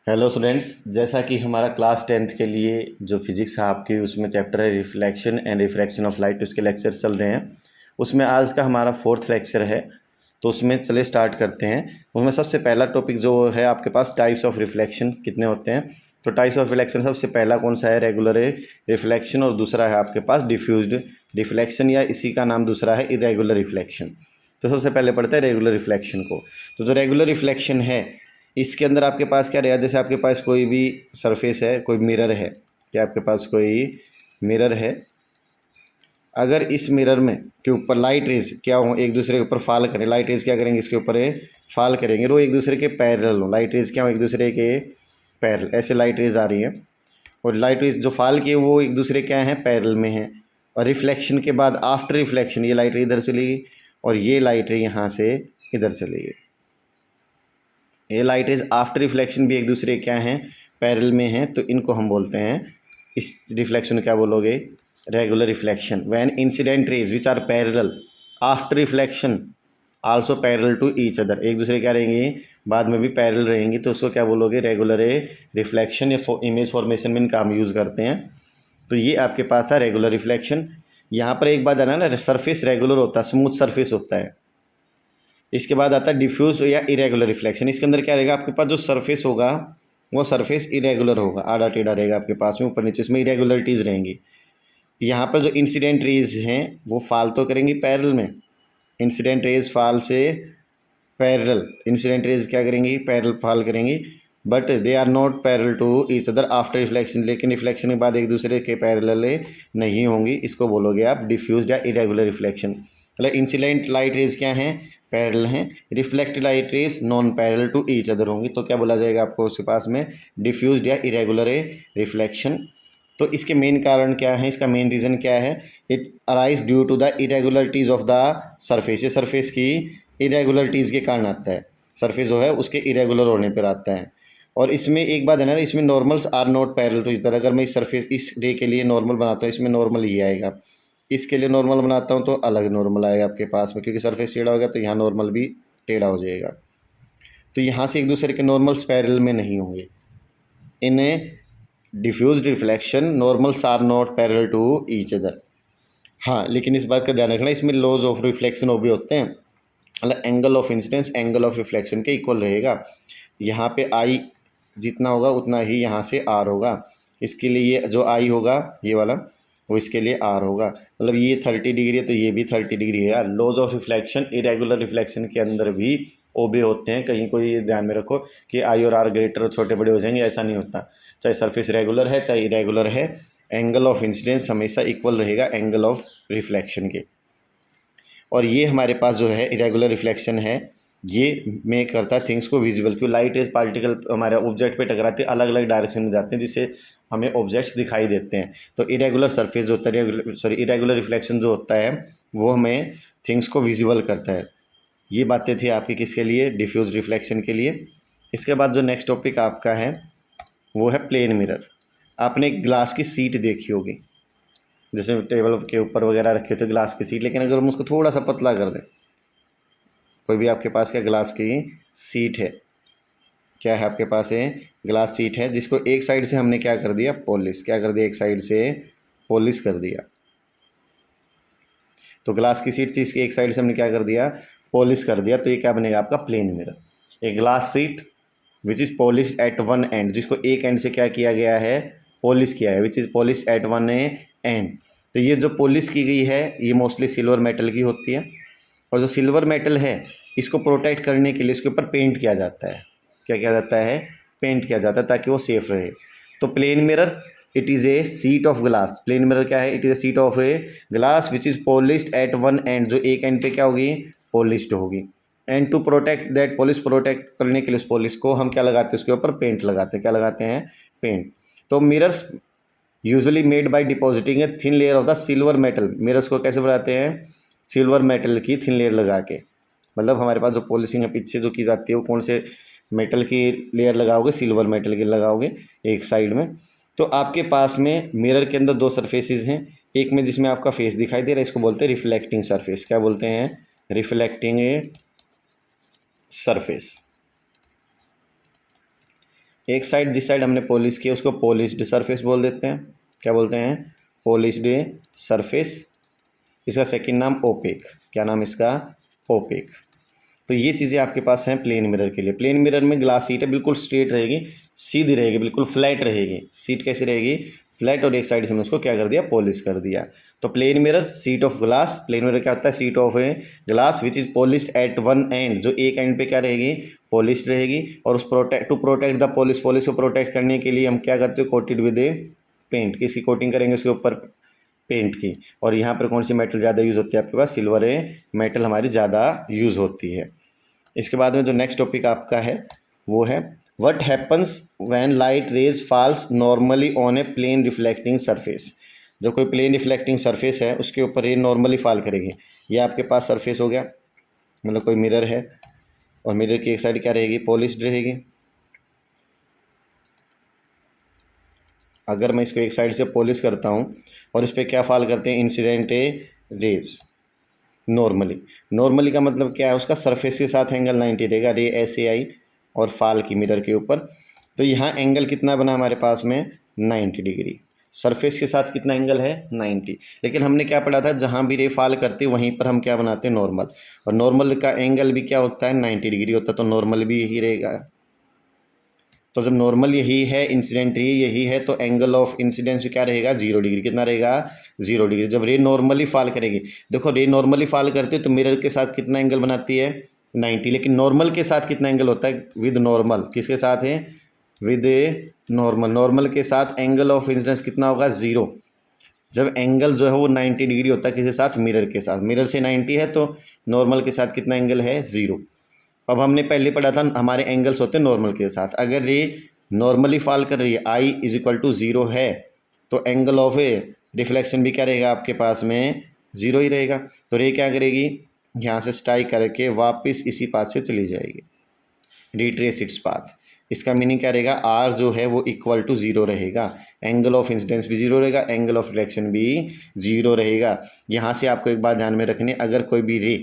Hello students, जैसा कि हमारा क्लास 10th के लिए जो फिजिक्स है आपकी, उसमें चैप्टर है reflection and refraction of light, उसके लेक्चर्स चल रहे हैं। उसमें आज का हमारा 4th लेक्चर है, तो उसमें चले स्टार्ट करते हैं। उसमें सबसे पहला टॉपिक जो है आपके पास, टाइप्स ऑफ रिफ्लेक्शन कितने होते हैं। तो टाइप्स ऑफ रिफ्लेक्शन सबसे पहला कौन सा है, रेगुलर रिफ्लेक्शन, और दूसरा है आपके पास डिफ्यूज्ड रिफ्लेक्शन, या इसी का नाम दूसरा है इरेगुलर रिफ्लेक्शन। तो सबसे पहले पढ़ते हैं रेगुलर रिफ्लेक्शन को। तो जो रेगुलर रिफ्लेक्शन है, इसके अंदर आपके पास क्या रहेगा, जैसे आपके पास कोई भी सरफेस है, कोई मिरर है, क्या आपके पास कोई मिरर है, अगर इस मिरर में के ऊपर लाइट रेज क्या हो, एक दूसरे के ऊपर फॉल करें, लाइट रेज क्या करेंगे, इसके ऊपर फॉल करेंगे, वो एक दूसरे के पैरेलल हो, लाइट रेज क्या हो, एक दूसरे के पैरेलल, ऐसे लाइट रेज आ रही है, और लाइट रेज जो फॉल किए वो एक दूसरे क्या है, पैरेलल में है। और रिफ्लेक्शन के बाद आफ्टर रिफ्लेक्शन ये लाइट रे इधर चली गई, और ये लाइट रे यहाँ से इधर चली गई। ये लाइट रेज आफ्टर रिफ्लेक्शन भी एक दूसरे क्या हैं, पैरेलल में हैं, तो इनको हम बोलते हैं, इस रिफ्लेक्शन क्या बोलोगे, regular reflection. When incident rays which are parallel after reflection also parallel to each other, एक दूसरे क्या रहेंगी, बाद में भी पैरेलल रहेंगी, तो उसको क्या बोलोगे, रेगुलर रिफ्लेक्शन, या इमेज फॉर्मेशन में इनका हम यूज़ करते हैं। तो ये आपके पास था रेगुलर रिफ्लेक्शन। यहाँ पर एक बात जाना ना, सरफेस रेगुलर होता है, स्मूथ सरफेस होता है। इसके बाद आता है डिफ्यूज्ड या इरेगुलर रिफ्लेक्शन। इसके अंदर क्या रहेगा, आपके पास जो सरफेस होगा वो सरफेस इरेगुलर होगा, आड़ा टेढ़ा रहेगा आपके पास में, ऊपर नीचे, इसमें इरेगुलरिटीज़ रहेंगी। यहाँ पर जो इंसिडेंट रेज हैं वो फॉल तो करेंगी पैरेलल में, इंसिडेंट रेज फॉल से पैरेलल, इंसिडेंट रेज क्या करेंगी, पैरेलल फॉल करेंगी, but they are not parallel to each other after reflection, लेकिन रिफ्लेक्शन के बाद एक दूसरे के पैरेलल नहीं होंगी, इसको बोलोगे आप डिफ्यूज्ड या इरेगुलर रिफ्लेक्शन। मतलब इंसिडेंट लाइट रेज क्या हैं, पैरेलल हैं, reflected light rays non parallel to each other होंगी, तो क्या बोला जाएगा आपको उसके पास में, डिफ्यूज्ड या इरेगुलर रिफ्लेक्शन। तो इसके मेन कारण क्या है, इसका मेन रीज़न क्या है, it arise due to the irregularities of the surface, ये सरफेस की इरेगुलरिटीज़ के कारण आता है, सरफेस जो है उसके इरेगुलर होने पर आता है। और इसमें एक बात है ना, इसमें normals are not parallel to इधर, अगर मैं इस सरफेस इस रे के लिए नॉर्मल बनाता हूँ, इसमें नॉर्मल ये आएगा, इसके लिए नॉर्मल बनाता हूँ तो अलग नॉर्मल आएगा आपके पास में, क्योंकि सरफेस टेढ़ा होगा तो यहाँ नॉर्मल भी टेढ़ा हो जाएगा, तो यहाँ से एक दूसरे के नॉर्मल्स पैरेलल में नहीं होंगे। In diffused reflection normals are not parallel to each other. हाँ, लेकिन इस बात का ध्यान रखना, इसमें लॉज ऑफ रिफ्लेक्शन वो भी होते हैं, मतलब angle of incidence angle of reflection के इक्वल रहेगा। यहाँ पे आई जितना होगा उतना ही यहाँ से आर होगा, इसके लिए ये जो आई होगा ये वाला, वो इसके लिए आर होगा, मतलब ये 30 डिग्री है तो ये भी 30 डिग्री है यार। Laws of reflection irregular reflection के अंदर भी ओबे होते हैं, कहीं कोई ये ध्यान में रखो कि आई और आर ग्रेटर और छोटे बड़े हो जाएंगे, ऐसा नहीं होता। चाहे सरफेस रेगुलर है चाहे इरेगुलर है, एंगल ऑफ इंसिडेंस हमेशा इक्वल रहेगा एंगल ऑफ रिफ्लेक्शन के। और ये हमारे पास जो है इरेगुलर रिफ्लेक्शन है, ये मेक करता है थिंग्स को विजिबल, क्योंकि लाइट रेज पार्टिकल हमारे ऑब्जेक्ट पे टकराते हैं, अलग अलग डायरेक्शन में जाते हैं, जिससे हमें ऑब्जेक्ट्स दिखाई देते हैं। तो इरेगुलर सरफेस जो होता है, इरेगुलर रिफ्लेक्शन जो होता है वो हमें थिंग्स को विजिबल करता है। ये बातें थी आपकी किसके लिए, डिफ्यूज रिफ्लेक्शन के लिए। इसके बाद जो नेक्स्ट टॉपिक आपका है वो है प्लेन मिरर। आपने एक ग्लास की सीट देखी होगी, जैसे टेबल के ऊपर वगैरह रखे होते ग्लास की सीट, लेकिन अगर हम उसको थोड़ा सा पतला कर दें, कोई भी आपके पास क्या ग्लास की सीट है, क्या है आपके पास है ग्लास सीट है, जिसको एक साइड से हमने क्या कर दिया, पॉलिश, क्या कर दिया, एक साइड से पॉलिश कर दिया। तो ग्लास की सीट थी, इसकी एक साइड से हमने क्या कर दिया, पॉलिश कर दिया, तो ये क्या बनेगा आपका, प्लेन मिरर। एक glass sheet which is polish at one end, जिसको एक एंड से क्या किया गया है, पॉलिश किया है, which is polish at one end. तो ये जो पॉलिश की गई है ये मोस्टली सिल्वर मेटल की होती है, और जो सिल्वर मेटल है इसको प्रोटेक्ट करने के लिए इसके ऊपर पेंट किया जाता है, क्या किया जाता है, पेंट किया जाता है ताकि वो सेफ रहे। तो plane mirror it is a sheet of glass, plane mirror क्या है, it is a sheet of a glass which is polished at one end, जो एक एंड पे क्या होगी, पॉलिश्ड होगी। And to protect that polish, protect करने के लिए उस पॉलिश को हम क्या लगाते हैं, उसके ऊपर पेंट लगाते हैं, क्या लगाते हैं, पेंट। तो mirrors usually made by depositing a thin layer of the silver metal, mirrors को कैसे बनाते हैं, सिल्वर मेटल की थिन लेयर लगा के, मतलब हमारे पास जो पॉलिशिंग है पीछे जो की जाती है वो कौन से मेटल की लेयर लगाओगे, सिल्वर मेटल की लगाओगे एक साइड में। तो आपके पास में मिरर के अंदर दो सरफेसेस हैं, एक में जिसमें आपका फेस दिखाई दे रहा है इसको बोलते हैं रिफ्लेक्टिंग सरफेस, क्या बोलते हैं, रिफ्लेक्टिंग सरफेस। एक साइड जिस साइड हमने पॉलिश किया उसको पॉलिश्ड सरफेस बोल देते हैं। क्या बोलते हैं? Polished surface. इसका सेकंड नाम ओपेक। क्या नाम इसका? ओपेक। तो ये चीज़ें आपके पास हैं प्लेन मिरर के लिए। प्लेन मिरर में ग्लास सीट है, बिल्कुल स्ट्रेट रहेगी, सीधी रहेगी, बिल्कुल फ्लैट रहेगी। सीट कैसी रहेगी? फ्लैट। और एक साइड से हमने उसको क्या कर दिया? पॉलिश कर दिया। तो plane mirror, sheet of glass. Plane mirror क्या होता है? Sheet of a glass which is polished at one end, जो एक एंड पे क्या रहेगी? पॉलिश्ड रहेगी। और उस टू प्रोटेक्ट द पॉलिश को प्रोटेक्ट करने के लिए हम क्या करते हैं? Coated with a paint. किसकी कोटिंग करेंगे उसके ऊपर? पेंट की। और यहाँ पर कौन सी मेटल ज़्यादा यूज़ होती है आपके पास? सिल्वर ए मेटल हमारी ज़्यादा यूज़ होती है। इसके बाद में जो नेक्स्ट टॉपिक आपका है वो है what happens when light rays falls normally on a plane reflecting surface. जब कोई प्लेन रिफ्लेक्टिंग सरफेस है उसके ऊपर रे नॉर्मली फॉल करेगी। ये आपके पास सरफेस हो गया, मतलब कोई मिरर है और मिरर की एक साइड क्या रहेगी? पॉलिश्ड रहेगी। अगर मैं इसको एक साइड से पॉलिश करता हूँ और इस पर क्या फॉल करते हैं? इंसिडेंट रेज नॉर्मली का मतलब क्या है? उसका सरफेस के साथ एंगल 90 रहेगा। रे ऐसे आई और फाल की मिरर के ऊपर, तो यहाँ एंगल कितना बना हमारे पास में? 90 डिग्री। सरफेस के साथ कितना एंगल है? 90। लेकिन हमने क्या पढ़ा था? जहाँ भी रे फाल करते वहीं पर हम क्या बनाते हैं? नॉर्मल। और नॉर्मल का एंगल भी क्या होता है? 90 डिग्री होता है। तो नॉर्मल भी यही रहेगा। तो जब नॉर्मल यही है, इंसिडेंट यही है, तो एंगल ऑफ इंसिडेंस क्या रहेगा? 0 डिग्री। कितना रहेगा? 0 डिग्री। जब रे नॉर्मली फॉल करेगी, देखो रे नॉर्मली फॉल करते तो मिरर के साथ कितना एंगल बनाती है? 90। लेकिन नॉर्मल के साथ कितना एंगल होता है? विद नॉर्मल किसके साथ है? With normal. नॉर्मल के साथ एंगल ऑफ इंसिडेंस कितना होगा? 0। जब एंगल जो है वो 90 डिग्री होता है किसके साथ? मिरर के साथ। मिरर से 90 है तो नॉर्मल के साथ कितना एंगल है? 0। अब हमने पहले पढ़ा था हमारे एंगल्स होते हैं नॉर्मल के साथ। अगर रे नॉर्मली फॉल कर रही है, आई इज इक्वल टू 0 है, तो एंगल ऑफ ए रिफ्लेक्शन भी क्या रहेगा आपके पास में? 0 ही रहेगा। तो रे क्या करेगी? यहाँ से स्ट्राइक करके वापस इसी पाथ से चली जाएगी, रिट्रेस इट्स पाथ। इसका मीनिंग क्या रहेगा? आर जो है वो इक्वल टू 0 रहेगा। एंगल ऑफ इंसिडेंस भी 0 रहेगा, एंगल ऑफ रिफ्लेक्शन भी 0 रहेगा। यहाँ से आपको एक बात ध्यान में रखनी है, अगर कोई भी रे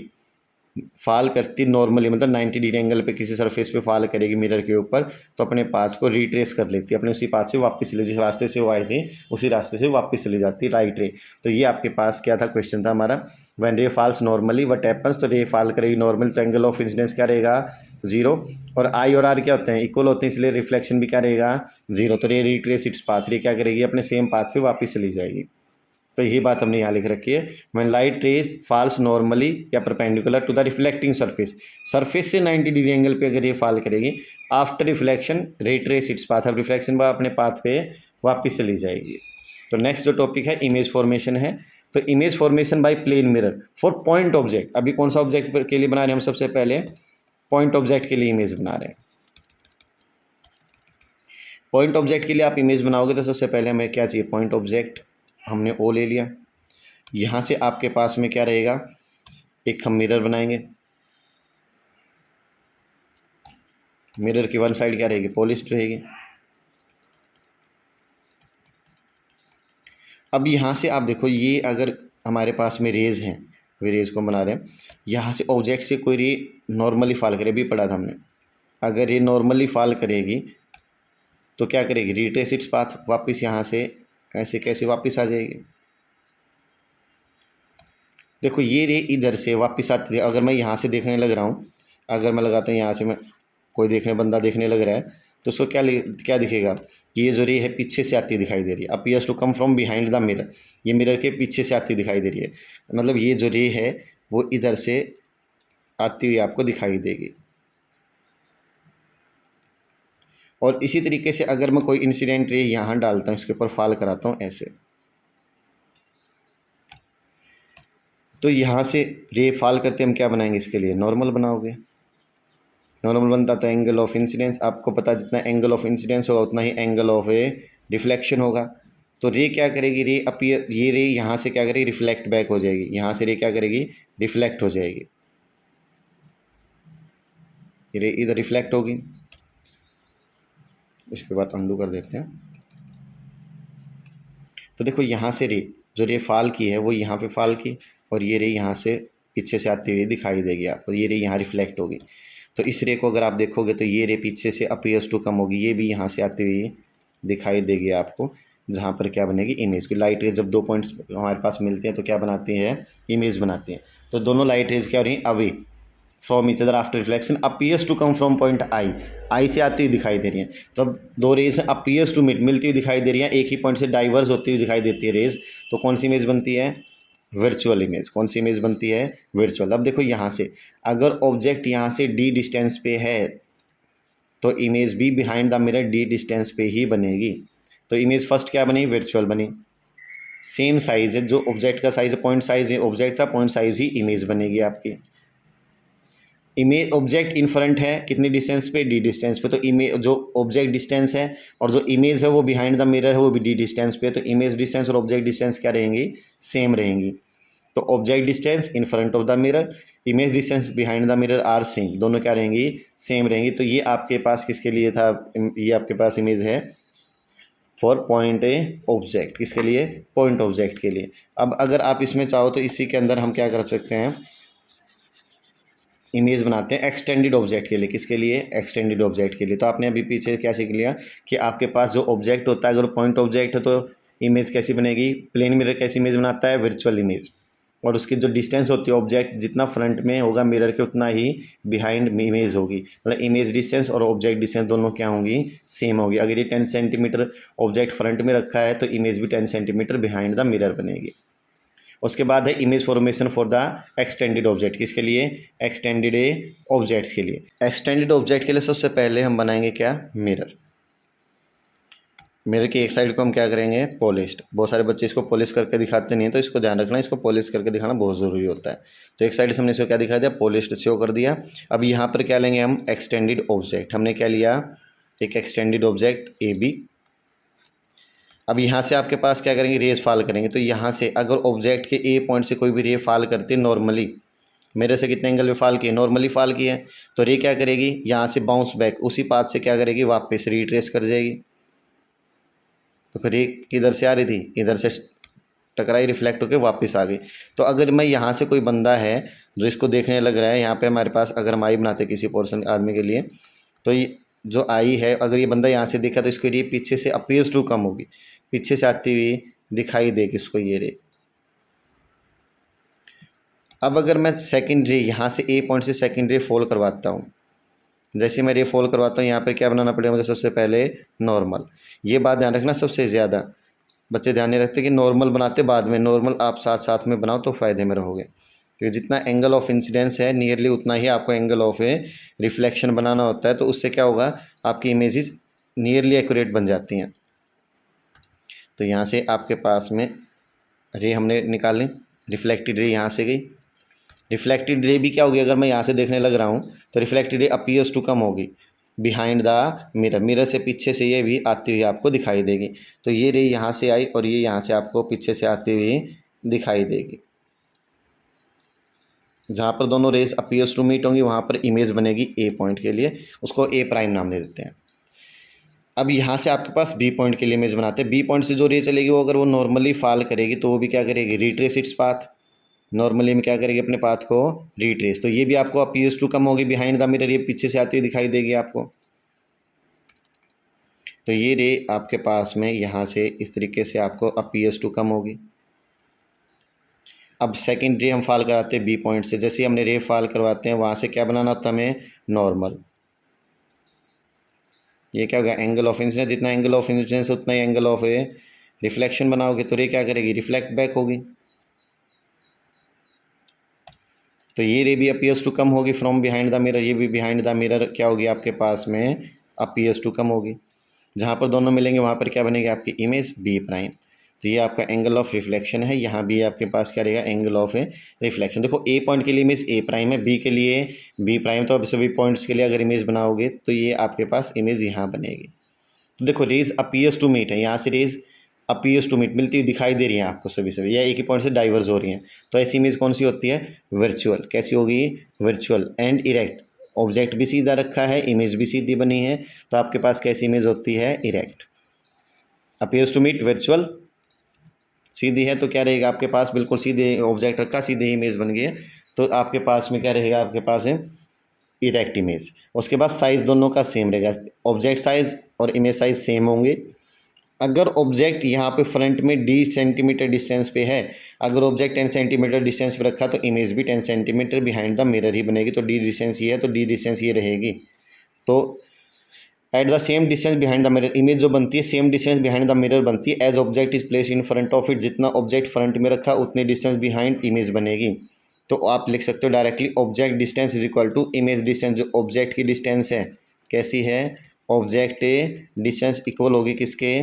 फॉल करती नॉर्मली, मतलब 90 डिग्री एंगल पे किसी सरफेस पे फॉल करेगी मिरर के ऊपर, तो अपने पाथ को रिट्रेस कर लेती है, अपने उसी पाथ से वापस चले, जिस रास्ते से वो आए थे उसी रास्ते से वापस चली जाती है, राइट रे। तो ये आपके पास क्या था? क्वेश्चन था हमारा, व्हेन रे फॉल्स नॉर्मली व्हाट हैपेंस। तो रे फॉल करेगी नॉर्मल, तो एंगल ऑफ इंसिडेंस क्या रहेगा? 0। और आई और आर क्या होते हैं? इक्वल होते हैं, इसलिए रिफ्लेक्शन भी क्या रहेगा? 0। तो रे रिट्रेस इट्स पाथ, रे क्या करेगी? अपने सेम पाथ पे वापस चली जाएगी। तो यही बात हमने यहाँ लिख रखी है, when light rays falls normally या perpendicular to the reflecting surface. Surface से 90 डिग्री एंगल पे अगर ये फॉल करेगी, after reflection retrace its path. अब रिफ्लेक्शन बाद अपने पाथ पे वापस चली जाएगी। तो नेक्स्ट जो टॉपिक है इमेज फॉर्मेशन है। तो image formation by plane mirror for point object. अभी कौन सा ऑब्जेक्ट के लिए बना रहे हैं हम? सबसे पहले पॉइंट ऑब्जेक्ट के लिए इमेज बना रहे हैं। पॉइंट ऑब्जेक्ट के लिए आप इमेज बनाओगे तो सबसे पहले हमें क्या चाहिए? पॉइंट ऑब्जेक्ट हमने ओ ले लिया। यहाँ से आपके पास में क्या रहेगा? एक हम मिरर बनाएंगे। मिरर की वन साइड क्या रहेगी? पॉलिश्ड रहेगी। अब यहाँ से आप देखो, ये अगर हमारे पास में रेज हैं, वे रेज को बना रहे हैं, यहाँ से ऑब्जेक्ट से कोई रे नॉर्मली फॉल करे, भी पढ़ा था हमने। अगर ये नॉर्मली फॉल करेगी तो क्या करेगी? रिट्रेस इट्स पाथ, वापस यहाँ से ऐसे कैसे वापस आ जाएगी? देखो ये रे इधर से वापस आती है। अगर मैं यहाँ से देखने लग रहा हूँ, अगर मैं लगाता हूँ यहाँ से, मैं कोई बंदा देखने लग रहा है, तो उसको क्या दिखेगा कि ये जो रे है पीछे से आती दिखाई दे रही है। Appears to come from behind the mirror, ये मिरर के पीछे से आती दिखाई दे रही है, मतलब ये जो रे है वो इधर से आती हुई आपको दिखाई देगी। और इसी तरीके से अगर मैं कोई इंसिडेंट रे यहाँ डालता हूँ, इसके ऊपर फॉल कराता हूँ ऐसे, तो यहाँ से रे फॉल करते हम क्या बनाएंगे? इसके लिए नॉर्मल बनाओगे। नॉर्मल बनता तो एंगल ऑफ इंसिडेंस, आपको पता जितना एंगल ऑफ इंसिडेंस होगा उतना ही एंगल ऑफ ए डिफ्लेक्शन होगा। तो रे क्या करेगी? रे अपीयर, ये रे यहाँ से क्या करेगी? रिफ्लेक्ट बैक हो जाएगी। यहाँ से रे क्या करेगी? रिफ्लेक्ट हो जाएगी। रे इधर रिफ्लेक्ट होगी, उसके बाद अंडू कर देते हैं। तो देखो यहाँ से रे जो रे फॉल की है वो यहाँ पे फॉल की, और ये रे यहाँ से पीछे से आती हुई दिखाई देगी आपको, ये रे यहाँ रिफ्लेक्ट होगी। तो इस रे को अगर आप देखोगे तो ये रे पीछे से अपीयर्स टू कम होगी, ये भी यहाँ से आती हुई दिखाई देगी आपको, जहाँ पर क्या बनेगी इमेज की। लाइट रेज जब दो पॉइंट्स हमारे पास मिलते हैं तो क्या बनाती है, इमेज बनाती हैं। तो दोनों लाइट रेज क्या हो रही हैं, away from each other after reflection appears to come from point I से आती हुई दिखाई दे रही हैं। तो अब दो रेज अपीयर्स टू मीट, मिलती हुई दिखाई दे रही हैं, एक ही पॉइंट से डाइवर्स होती हुई दिखाई देती है रेज, तो कौन सी इमेज बनती है, वर्चुअल इमेज। कौन सी इमेज बनती है, वर्चुअल। अब देखो यहाँ से अगर ऑब्जेक्ट यहाँ से डी डिस्टेंस पे है तो इमेज भी behind the mirror D distance पे ही बनेगी। तो इमेज फर्स्ट क्या बनी, वर्चुअल बनी। सेम साइज है, जो ऑब्जेक्ट का साइज है, पॉइंट साइज ऑब्जेक्ट था, पॉइंट साइज ही इमेज बनेगी आपकी। इमेज ऑब्जेक्ट इन फ्रंट है कितनी डिस्टेंस पे, डी डिस्टेंस पे, तो इमेज जो ऑब्जेक्ट डिस्टेंस है और जो इमेज है वो बिहाइंड द मिरर है वो भी डी डिस्टेंस पे, तो इमेज डिस्टेंस और ऑब्जेक्ट डिस्टेंस क्या रहेंगी, सेम रहेंगी। तो object distance in front of the mirror, image distance behind the mirror are same, दोनों क्या रहेंगी, सेम रहेंगी। तो ये आपके पास किसके लिए था, ये आपके पास इमेज है फॉर पॉइंट ए ऑब्जेक्ट, किसके लिए, पॉइंट ऑब्जेक्ट के लिए। अब अगर आप इसमें चाहो तो इसी के अंदर हम क्या कर सकते हैं, इमेज बनाते हैं एक्सटेंडेड ऑब्जेक्ट के लिए। किसके लिए, एक्सटेंडेड ऑब्जेक्ट के लिए। तो आपने अभी पीछे क्या सीख लिया कि आपके पास जो ऑब्जेक्ट होता है, अगर पॉइंट ऑब्जेक्ट है तो इमेज कैसी बनेगी, प्लेन मिरर कैसी इमेज बनाता है, वर्चुअल इमेज। और उसकी जो डिस्टेंस होती है ऑब्जेक्ट जितना फ्रंट में होगा मिरर के उतना ही बिहाइंड इमेज होगी, मतलब इमेज डिस्टेंस और ऑब्जेक्ट डिस्टेंस दोनों क्या होंगी, सेम होगी। अगर ये 10 सेंटीमीटर ऑब्जेक्ट फ्रंट में रखा है तो इमेज भी 10 सेंटीमीटर बिहाइंड द मिरर बनेगी। उसके बाद है image formation for the extended object. किसके लिए, एक्सटेंडेड ऑब्जेक्ट्स के लिए। एक्सटेंडेड ऑब्जेक्ट के लिए सबसे पहले हम बनाएंगे क्या, मिरर। मिरर की एक साइड को हम क्या करेंगे, पॉलिश्ड। बहुत सारे बच्चे इसको पॉलिश करके दिखाते नहीं हैं, तो इसको ध्यान रखना, इसको पॉलिश करके दिखाना बहुत ज़रूरी होता है। तो एक साइड से हमने इसको क्या दिखा दिया, पॉलिश्ड शो कर दिया। अब यहाँ पर क्या लेंगे हम, एक्सटेंडेड ऑब्जेक्ट। हमने क्या लिया, एक एक्सटेंडेड ऑब्जेक्ट ए बी। अब यहाँ से आपके पास क्या करेंगे, रेज फॉल करेंगे। तो यहाँ से अगर ऑब्जेक्ट के ए पॉइंट से कोई भी रे फॉल करती है नॉर्मली, मेरे से कितने एंगल में फॉल किए, नॉर्मली फॉल किए, तो रे क्या करेगी, यहाँ से बाउंस बैक उसी पाथ से क्या करेगी, वापस रिट्रेस कर जाएगी। तो फिर रे किधर से आ रही थी, इधर से टकराई, रिफ्लेक्ट होकर वापस आ गई। तो अगर मैं यहाँ से कोई बंदा है जो इसको देखने लग रहा है, यहाँ पे हमारे पास अगर हम आई बनाते किसी पोर्शन आदमी के लिए, तो ये जो आई है, अगर ये बंदा यहाँ से देखा तो इसको रे पीछे से अपीयर्स टू कम होगी, पीछे से आती हुई दिखाई देगी इसको ये रे। अब अगर मैं सेकंड रे यहाँ से ए पॉइंट से सेकंड रे फॉल करवाता हूँ, जैसे मैं रे फॉल करवाता हूँ यहाँ पे क्या बनाना पड़ेगा मुझे, सबसे पहले नॉर्मल। ये बात ध्यान रखना, सबसे ज़्यादा बच्चे ध्यान नहीं रखते कि नॉर्मल बनाते बाद में, नॉर्मल आप साथ साथ में बनाओ तो फ़ायदे में रहोगे, क्योंकि जितना एंगल ऑफ इंसिडेंस है नियरली उतना ही आपको एंगल ऑफ रिफ्लेक्शन बनाना होता है। तो उससे क्या होगा, आपकी इमेजेस नियरली एक्यूरेट बन जाती हैं। तो यहाँ से आपके पास में रे हमने निकाली, रिफ्लेक्टेड रे यहाँ से गई। रिफ्लेक्टेड रे भी क्या होगी, अगर मैं यहाँ से देखने लग रहा हूँ तो रिफ्लेक्टेड रे अपीयर्स टू कम होगी बिहाइंड द मिरर, मिरर से पीछे से ये भी आती हुई आपको दिखाई देगी। तो ये रे यहाँ से आई और ये यहाँ से आपको पीछे से आती हुई दिखाई देगी। जहाँ पर दोनों रेस अपीयर्स टू मीट होंगी वहाँ पर इमेज बनेगी ए पॉइंट के लिए, उसको ए प्राइम नाम दे देते हैं। अब यहाँ से आपके पास बी पॉइंट के लिए इमेज बनाते हैं। बी पॉइंट से जो रे चलेगी वो अगर वो नॉर्मली फॉल करेगी तो वो भी क्या करेगी, रिट्रेस इट्स पाथ। नॉर्मली में क्या करेगी, अपने पाथ को रिट्रेस। तो ये भी आपको अपीयर्स टू कम होगी बिहाइंड द मिरर, ये पीछे से आती हुई दिखाई देगी आपको। तो ये रे आपके पास में यहाँ से इस तरीके से आपको अपीयर्स टू कम होगी। अब सेकंड रे हम फॉल कराते हैं बी पॉइंट से, जैसे हमने रे फॉल करवाते हैं वहाँ से क्या बनाना होता है हमें, नॉर्मल। ये क्या होगा, एंगल ऑफ इंसिडेंस, जितना एंगल ऑफ इंसिडेंस उतना ही एंगल ऑफ रिफ्लेक्शन बनाओगे तो रे क्या करेगी, रिफ्लेक्ट बैक होगी। तो ये रे भी अपीयर्स टू कम होगी फ्रॉम बिहाइंड द मिरर, ये भी बिहाइंड द मिरर क्या होगी आपके पास में, अपीयर्स टू कम होगी। जहाँ पर दोनों मिलेंगे वहाँ पर क्या बनेगी आपकी इमेज बी प्राइम। तो ये आपका एंगल ऑफ रिफ्लेक्शन है, यहाँ भी आपके पास क्या रहेगा, एंगल ऑफ रिफ्लेक्शन। देखो ए पॉइंट के लिए इमेज ए प्राइम है, बी के लिए बी प्राइम। तो अब सभी पॉइंट्स के लिए अगर इमेज बनाओगे तो ये आपके पास इमेज यहाँ बनेगी। तो देखो रेज अपीयर्स टू मीट है, यहाँ से रेज अपीयर्स टू मीट मिलती हुई दिखाई दे रही हैं आपको सभी, या एक ही पॉइंट से डाइवर्स हो रही हैं। तो ऐसी इमेज कौन सी होती है, वर्चुअल। कैसी होगी, वर्चुअल एंड इरेक्ट। ऑब्जेक्ट भी सीधा रखा है, इमेज भी सीधी बनी है, तो आपके पास कैसी इमेज होती है, erect. Appears to meet virtual, सीधी है तो क्या रहेगा आपके पास, बिल्कुल सीधे ऑब्जेक्ट रखा, सीधे इमेज बन गई है। तो आपके पास में क्या रहेगा, आपके पास है इरेक्ट इमेज। उसके बाद साइज़ दोनों का सेम रहेगा, ऑब्जेक्ट साइज़ और इमेज साइज़ सेम होंगे। अगर ऑब्जेक्ट यहाँ पे फ्रंट में 10 सेंटीमीटर डिस्टेंस पे है, अगर ऑब्जेक्ट 10 सेंटीमीटर डिस्टेंस पे रखा तो इमेज भी 10 सेंटीमीटर बिहाइंड द मिरर ही बनेगी। तो डी डिस्टेंस ये है तो डी डिस्टेंस ये रहेगी। तो at the same distance behind the mirror, image जो बनती है same distance behind the mirror बनती है। As object is place in front of it, जितना ऑब्जेक्ट फ्रंट में रखा उतने डिस्टेंस बिहाइंड इमेज बनेगी। तो आप लिख सकते हो directly object distance is equal to image distance. जो ऑब्जेक्ट की डिस्टेंस है कैसी है, ऑब्जेक्ट डिस्टेंस इक्वल होगी किसके,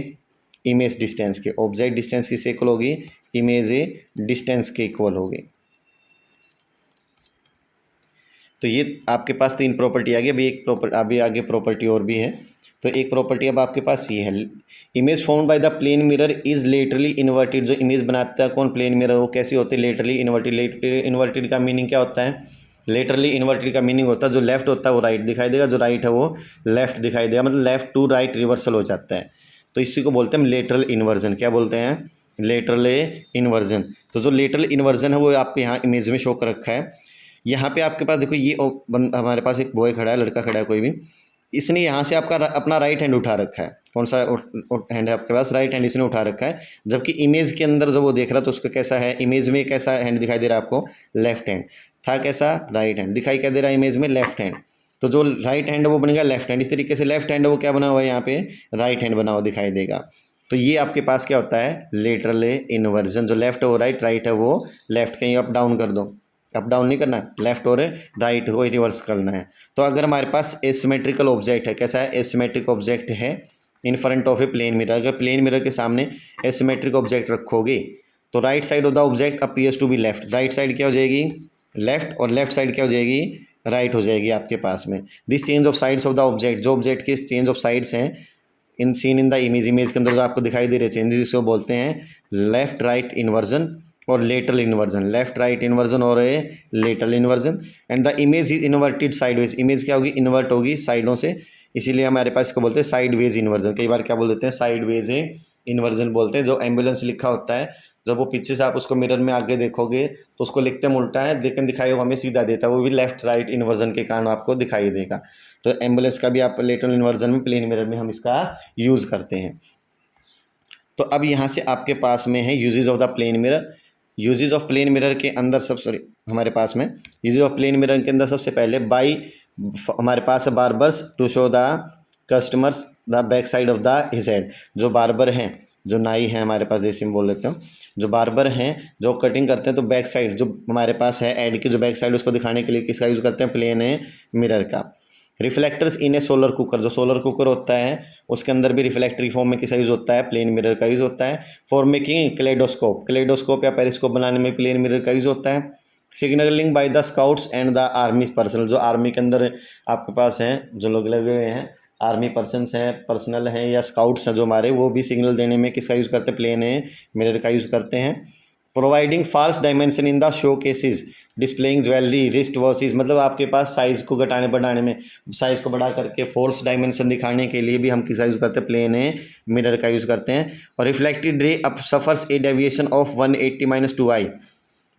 इमेज डिस्टेंस के। ऑब्जेक्ट डिस्टेंस किससे इक्वल होगी, इमेज डिस्टेंस के इक्वल होगी। तो ये आपके पास 3 प्रॉपर्टी आ गई। अभी आगे प्रॉपर्टी और भी है। तो एक प्रॉपर्टी अब आपके पास ये है, image formed by the plane mirror is laterally inverted. जो इमेज बनाता है कौन, प्लेन मिरर, वो कैसी होती है, लेटरली इन्वर्टेड। लेटरली इन्वर्टेड का मीनिंग क्या होता है, लेटरली इन्वर्टेड का मीनिंग होता है जो लेफ्ट होता है वो राइट दिखाई देगा, जो राइट है वो लेफ्ट दिखाई देगा, मतलब लेफ्ट टू राइट रिवर्सल हो जाता है। तो इसी को बोलते हैं लेटरल इन्वर्जन। क्या बोलते हैं, लेटरल इन्वर्जन। तो जो लेटरल इन्वर्जन है वो आपको यहाँ इमेज में शो कर रखा है। यहाँ पे आपके पास देखो ये हमारे पास एक बॉय खड़ा है, लड़का खड़ा है कोई भी, इसने यहाँ से आपका अपना राइट हैंड उठा रखा है। कौन सा हैंड है आपके पास, राइट हैंड इसने उठा रखा है। जबकि इमेज के अंदर जब वो देख रहा है तो उसको कैसा है, इमेज में कैसा हैंड दिखाई दे रहा है आपको, लेफ्ट हैंड था, कैसा, राइट हैंड दिखाई क्या दे रहा है इमेज में, लेफ्ट हैंड। तो जो राइट हैंड है वो बनेगा लेफ्ट हैंड। इस तरीके से लेफ्ट हैंड है वो क्या बना हुआ है यहाँ पे, राइट हैंड बना हुआ दिखाई देगा। तो ये आपके पास क्या होता है, लेटरल इन्वर्जन। जो लेफ्ट है वो राइट, राइट है वो लेफ्ट। कहीं अप डाउन कर दो, अप डाउन नहीं करना है, लेफ्ट और राइट को रिवर्स करना है। तो अगर हमारे पास एसिमेट्रिकल ऑब्जेक्ट है, कैसा है, एसिमेट्रिक ऑब्जेक्ट है in front of a plane mirror, अगर प्लेन मिरर के सामने एसिमेट्रिक ऑब्जेक्ट रखोगे तो right side of the object appears to be left. Right side क्या हो जाएगी, लेफ्ट, और लेफ्ट साइड क्या हो जाएगी, राइट हो जाएगी आपके पास में। This change of sides of the object, जो ऑब्जेक्ट के चेंज ऑफ साइड्स हैं in seen in the image, image के अंदर जो आपको दिखाई दे रहे चेंजेस, इसको बोलते हैं लेफ्ट राइट इन्वर्जन और lateral inversion. Left right inversion और lateral inversion. And the image is inverted sideways, image क्या होगी, इन्वर्ट होगी साइडों से, इसीलिए हमारे पास इसको बोलते हैं साइडवेज इन्वर्जन। कई बार क्या बोल देते हैं, साइडवेज इन्वर्जन बोलते हैं। जो एम्बुलेंस लिखा होता है, जब वो पीछे से आप उसको मिरर में आगे देखोगे तो उसको लिखते हैं उल्टा है, लेकिन दिखाई वो हमें सीधा देता है, वो भी लेफ्ट राइट इन्वर्जन के कारण आपको दिखाई देगा। तो एम्बुलेंस का भी आप लेटरल इन्वर्जन में, प्लेन मिरर में हम इसका यूज़ करते हैं। तो अब यहाँ से आपके पास में है uses of the plane mirror. Uses of plane mirror के अंदर हमारे पास में यूजेज ऑफ प्लेन मिरर के अंदर सबसे पहले बाई हमारे पास है barbers to show the customers the back side of the his head. जो बार्बर हैं, जो नाई है हमारे पास, देसी में बोल लेते हैं, जो बार्बर हैं जो कटिंग करते हैं तो बैक साइड जो हमारे पास है एड की जो बैक साइड, उसको दिखाने के लिए किसका यूज़ करते हैं, प्लेन मिरर का। रिफ्लेक्टर्स इन ए सोलर कुकर, जो सोलर कुकर होता है उसके अंदर भी रिफ्लेक्टरी फॉर्म में किसका यूज़ होता है, प्लेन मिरर का यूज़ होता है। फॉर मेकिंग क्लेडोस्कोप, क्लेडोस्कोप या पेरिस्कोप बनाने में प्लेन मिरर का यूज़ होता है। Signalling by the scouts and the army personnel, जो आर्मी के अंदर आपके पास हैं जो लोग लगे हुए हैं, आर्मी पर्सनस हैं, पर्सनल हैं या स्काउट्स हैं जो हमारे, वो भी सिग्नल देने में किसका यूज़ करते हैं, प्लेन मिरर का यूज़ करते हैं। Providing false dimension in the showcases displaying jewellery wrist watches, मतलब आपके पास साइज़ को घटाने बढ़ाने में, साइज़ को बढ़ा करके फॉल्स डायमेंशन दिखाने के लिए भी हम किसका यूज़ करते हैं, प्लेन मिरर का यूज़ करते हैं। और reflected ray up suffers A deviation of 180 - 2i,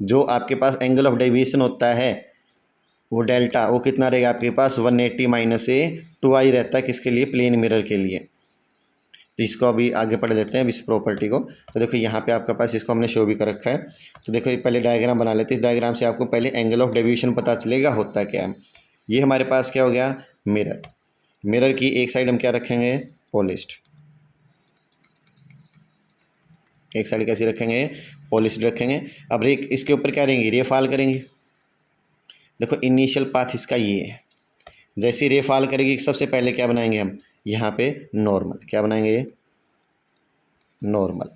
जो आपके पास एंगल ऑफ डेविएशन होता है वो डेल्टा, वो कितना रहेगा आपके पास, 180 - 2i रहता है, किसके लिए, प्लेन मिरर के लिए। तो इसको अभी आगे पढ़ लेते हैं इस प्रॉपर्टी को। तो देखो यहाँ पे आपके पास इसको हमने शो भी कर रखा है। तो देखो पहले डायग्राम बना लेते हैं। इस डायग्राम से आपको पहले एंगल ऑफ डेविएशन पता चलेगा होता क्या है। ये हमारे पास क्या हो गया, मिरर। मिरर की एक साइड हम क्या रखेंगे, पॉलिश्ड, एक साइड कैसी रखेंगे, पॉलिश्ड रखेंगे। अब रे इसके ऊपर क्या रहेंगे, रे फॉल करेंगी। देखो इनिशियल पाथ इसका ये है, जैसी रे फॉल करेगी सबसे पहले क्या बनाएंगे हम, यहाँ पे नॉर्मल, क्या बनाएंगे, नॉर्मल।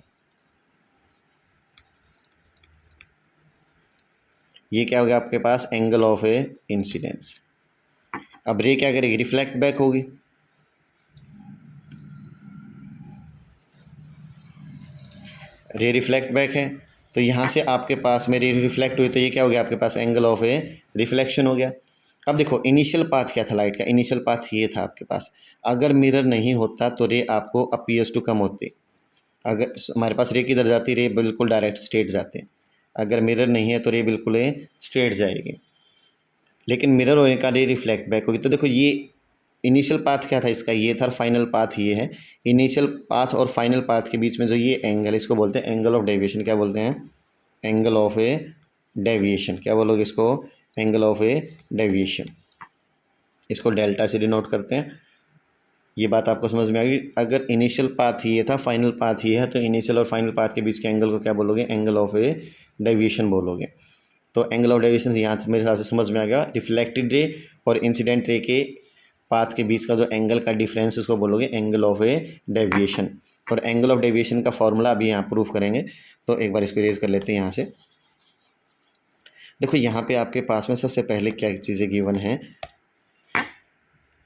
ये क्या हो गया आपके पास, एंगल ऑफ इंसिडेंस। अब रे क्या करेगी, रिफ्लेक्ट बैक होगी। रे रिफ्लेक्ट बैक है तो यहाँ से आपके पास में रे रिफ्लेक्ट हुई तो ये क्या हो गया आपके पास, एंगल ऑफ रिफ्लेक्शन हो गया। अब देखो इनिशियल पाथ क्या था लाइट का, इनिशियल पाथ ये था आपके पास। अगर मिरर नहीं होता तो रे आपको अपीयर्स टू कम होती। अगर हमारे पास रे किधर जाती, रे बिल्कुल डायरेक्ट स्ट्रेट जाते। अगर मिरर नहीं है तो रे बिल्कुल स्ट्रेट जाएगी। लेकिन मिरर होने का ये रिफ्लेक्ट बैक होगी। तो देखो ये इनिशियल पाथ क्या था इसका, ये था, फाइनल पाथ ये है। इनिशियल पाथ और फाइनल पाथ के बीच में जो ये एंगल, इसको बोलते हैं एंगल ऑफ डेविएशन। क्या बोलते हैं? Angle of A deviation. क्या बोलोगे इसको? Angle of A deviation. इसको डेल्टा से डिनोट करते हैं। ये बात आपको समझ में आ गई। अगर इनिशियल पाथ ये था, फाइनल पाथ ये है, तो इनिशियल और फाइनल पाथ के बीच के एंगल को क्या बोलोगे? एंगल ऑफ ए डेविएशन बोलोगे। तो एंगल ऑफ डेविएशन यहाँ से मेरे हिसाब से समझ में आ गया। रिफ्लेक्टेड रे और इंसिडेंट रे के पाथ के बीच का जो एंगल का डिफरेंस, उसको बोलोगे एंगल ऑफ ए डेविएशन। और एंगल ऑफ डेविएशन का फॉर्मूला अभी यहाँ प्रूफ करेंगे। तो एक बार इसको रेज कर लेते हैं यहाँ से। देखो यहाँ पे आपके पास में सबसे पहले क्या चीज़ें गिवन हैं।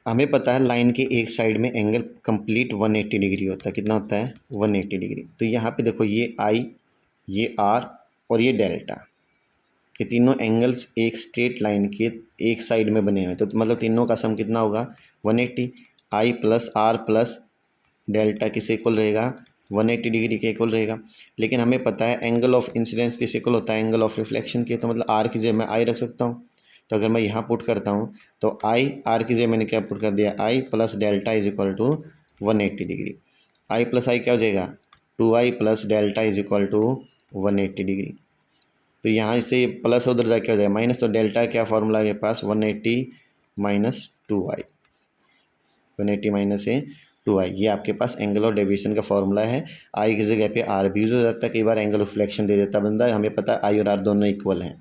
हमें पता है लाइन के एक साइड में एंगल कंप्लीट 180 डिग्री होता है। कितना होता है? 180 डिग्री। तो यहाँ पे देखो ये आई, ये आर और ये डेल्टा, ये तीनों एंगल्स एक स्ट्रेट लाइन के एक साइड में बने हुए हैं। तो मतलब तीनों का सम कितना होगा? 180। आई प्लस आर प्लस डेल्टा किस इक्वल रहेगा? 180 डिग्री के इक्वल रहेगा। लेकिन हमें पता है एंगल ऑफ इंसिडेंस किस इक्वल होता है? एंगल ऑफ रिफ्लेक्शन के। तो मतलब आर की जगह मैं आई रख सकता हूँ। तो अगर मैं यहाँ पुट करता हूँ तो आई, आर की जगह मैंने क्या पुट कर दिया? I plus delta is equal to 180 degree. I plus I क्या हो जाएगा? 2i plus delta is equal to 180 degree. तो यहाँ इससे प्लस उधर जाके हो जाएगा माइनस। तो डेल्टा क्या फॉर्मूला है मेरे पास? 180 माइनस 2i। 180 माइनस है 2i। ये आपके पास एंगल ऑफ डेविएशन का फॉर्मूला है। आई की जगह पे आर भी यूज हो जाता है। कई बार एंगल ऑफ रिफ्लेक्शन दे देता बंदा, हमें पता है आई और आर दोनों इक्वल हैं।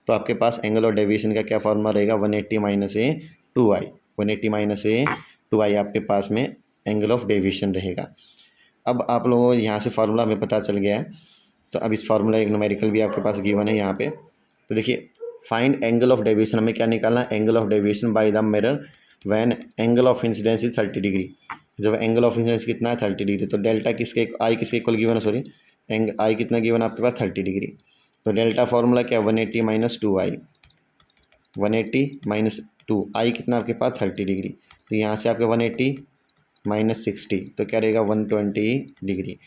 तो आपके पास एंगल ऑफ डेविएशन का क्या फॉर्मूला रहेगा? 180 माइनस ए 2i। 180 माइनस ए 2i आपके पास में एंगल ऑफ डेविएशन रहेगा। अब आप लोगों को यहाँ से फार्मूला हमें पता चल गया है। तो अब इस फार्मूला एक न्यूमेरिकल भी आपके पास गिवन है यहाँ पे। तो देखिए, फाइंड एंगल ऑफ डेविएशन, हमें क्या निकालना है? Angle of deviation by the mirror when angle of incidence is 30 degree. जब एंगल ऑफ इंसिडेंस कितना है? 30 डिग्री। तो डेल्टा किसके, आई किसके इक्वल गिवन है? सॉरी, आई कितना गिवन है आपके पास? 30 डिग्री। तो डेल्टा फार्मूला क्या? 180 माइनस 2i। 180 माइनस 2, आई कितना आपके पास? 30 डिग्री। तो यहाँ से आपके 180 माइनस 60, तो क्या रहेगा? 120 डिग्री।